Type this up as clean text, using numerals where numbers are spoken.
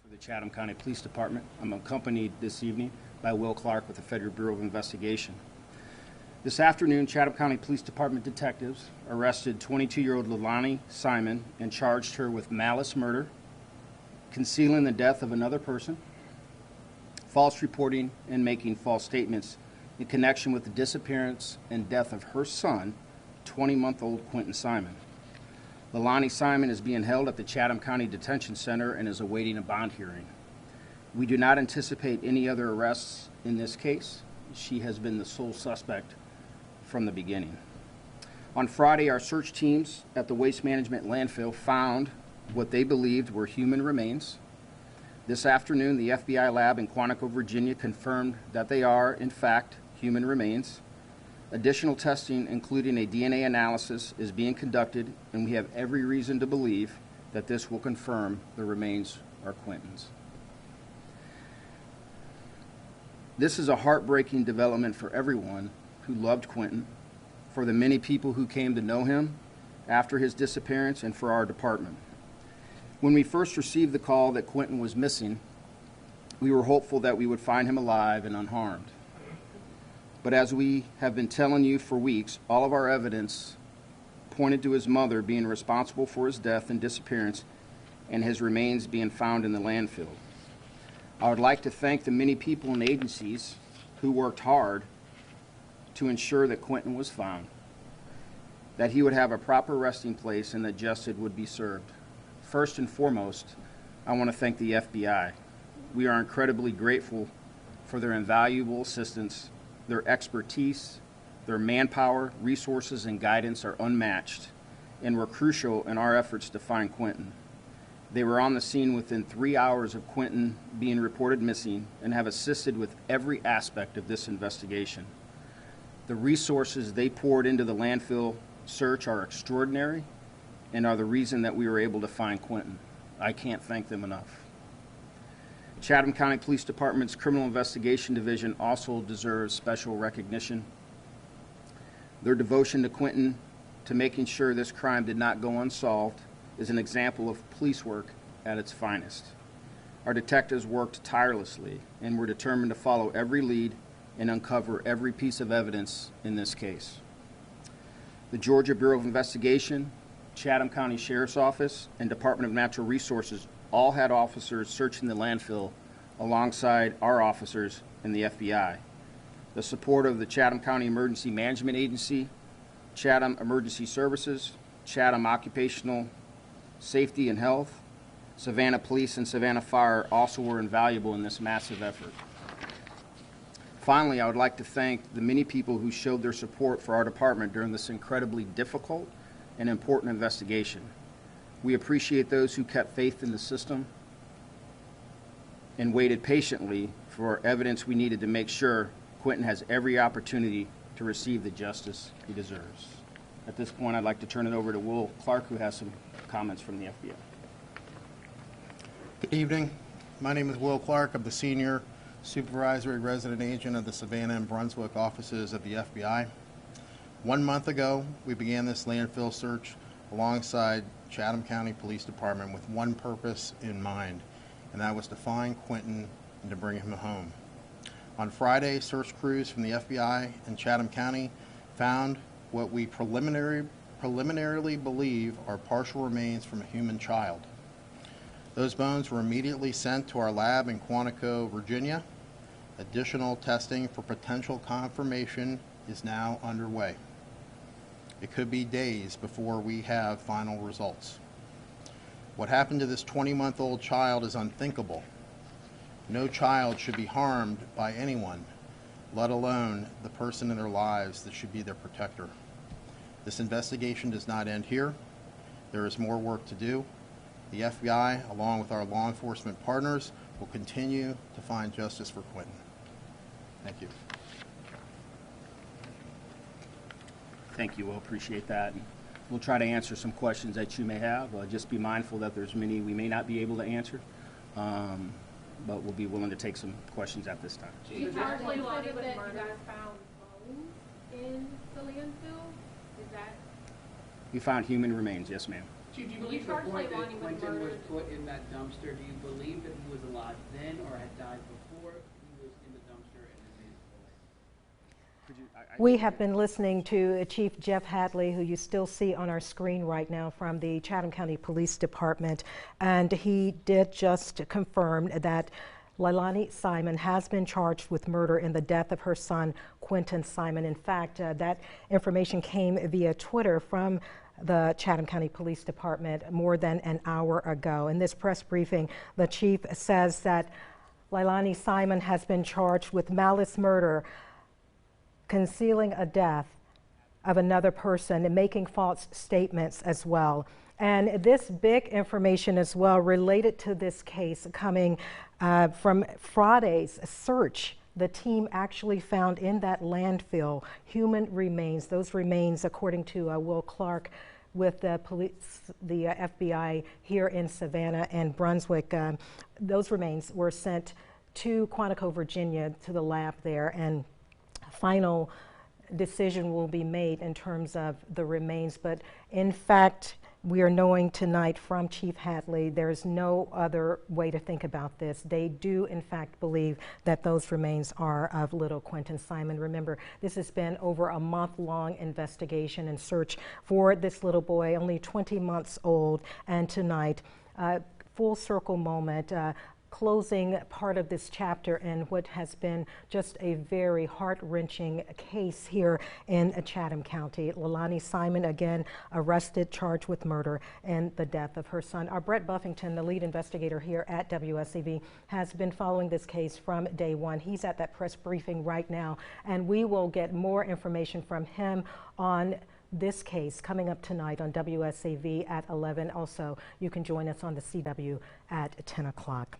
For the Chatham County Police Department. I'm accompanied this evening by Will Clark with the Federal Bureau of Investigation. This afternoon, Chatham County Police Department detectives arrested 22-year-old Leilani Simon and charged her with malice murder, concealing the death of another person, false reporting, and making false statements in connection with the disappearance and death of her son, 20-month-old Quinton Simon. Leilani Simon is being held at the Chatham County Detention Center and is awaiting a bond hearing. We do not anticipate any other arrests in this case. She has been the sole suspect from the beginning. On Friday, our search teams at the waste management landfill found what they believed were human remains. This afternoon, the FBI lab in Quantico, Virginia confirmed that they are, in fact, human remains. Additional testing, including a DNA analysis, is being conducted, and we have every reason to believe that this will confirm the remains are Quinton's. This is a heartbreaking development for everyone who loved Quinton, for the many people who came to know him after his disappearance, and for our department. When we first received the call that Quinton was missing, we were hopeful that we would find him alive and unharmed. But as we have been telling you for weeks, all of our evidence pointed to his mother being responsible for his death and disappearance, and his remains being found in the landfill. I would like to thank the many people and agencies who worked hard to ensure that Quinton was found, that he would have a proper resting place, and that justice would be served. First and foremost, I want to thank the FBI. We are incredibly grateful for their invaluable assistance. Their expertise, their manpower, resources, and guidance are unmatched and were crucial in our efforts to find Quinton. They were on the scene within 3 hours of Quinton being reported missing and have assisted with every aspect of this investigation. The resources they poured into the landfill search are extraordinary and are the reason that we were able to find Quinton. I can't thank them enough. Chatham County Police Department's Criminal Investigation Division also deserves special recognition. Their devotion to Quinton, to making sure this crime did not go unsolved, is an example of police work at its finest. Our detectives worked tirelessly and were determined to follow every lead and uncover every piece of evidence in this case. The Georgia Bureau of Investigation, Chatham County Sheriff's Office, and Department of Natural Resources all had officers searching the landfill alongside our officers and the FBI. The support of the Chatham County Emergency Management Agency, Chatham Emergency Services, Chatham Occupational Safety and Health, Savannah Police, and Savannah Fire also were invaluable in this massive effort. Finally, I would like to thank the many people who showed their support for our department during this incredibly difficult and important investigation. We appreciate those who kept faith in the system and waited patiently for evidence we needed to make sure Quinton has every opportunity to receive the justice he deserves. At this point, I'd like to turn it over to Will Clark, who has some comments from the FBI. Good evening. My name is Will Clark. I'm the Senior Supervisory Resident Agent of the Savannah and Brunswick offices of the FBI. 1 month ago, we began this landfill search alongside Chatham County Police Department with one purpose in mind, and that was to find Quinton and to bring him home. On Friday, search crews from the FBI and Chatham County found what we preliminarily believe are partial remains from a human child. Those bones were immediately sent to our lab in Quantico, Virginia. Additional testing for potential confirmation is now underway. It could be days before we have final results. What happened to this 20-month-old child is unthinkable. No child should be harmed by anyone, let alone the person in their lives that should be their protector. This investigation does not end here. There is more work to do. The FBI, along with our law enforcement partners, will continue to find justice for Quinton. Thank you. Thank you. We'll appreciate that. We'll try to answer some questions that you may have. Just be mindful that there's many we may not be able to answer, but we'll be willing to take some questions at this time. You charged Leilani with murder. You guys found bones in the landfill? Is that? We found human remains, yes, ma'am. Do you believe the point that Quinton was put in that dumpster, do you believe that he was alive then or had died before he was in the dumpster and then made his way. We have been listening to Chief Jeff Hadley, who you still see on our screen right now from the Chatham County Police Department, and he did just confirm that Leilani Simon has been charged with murder in the death of her son, Quinton Simon. In fact, that information came via Twitter from the Chatham County Police Department more than an hour ago. In this press briefing, the chief says that Leilani Simon has been charged with malice murder, concealing a death of another person, and making false statements as well. And this big information as well related to this case coming from Friday's search. The team actually found in that landfill human remains. Those remains, according to Will Clark with the police, the FBI here in Savannah and Brunswick, those remains were sent to Quantico, Virginia, to the lab there, and final decision will be made in terms of the remains. But in fact, we are knowing tonight from Chief Hadley there's no other way to think about this. They do in fact believe that those remains are of little Quinton Simon. Remember, this has been over a month-long investigation and search for this little boy, only 20 months old, and tonight, full circle moment, closing part of this chapter in what has been just a very heart-wrenching case here in Chatham County. Leilani Simon, again, arrested, charged with murder and the death of her son. Our Brett Buffington, the lead investigator here at WSCV, has been following this case from day one. He's at that press briefing right now, and we will get more information from him on this case coming up tonight on WSCV at 11. Also, you can join us on the CW at 10 o'clock.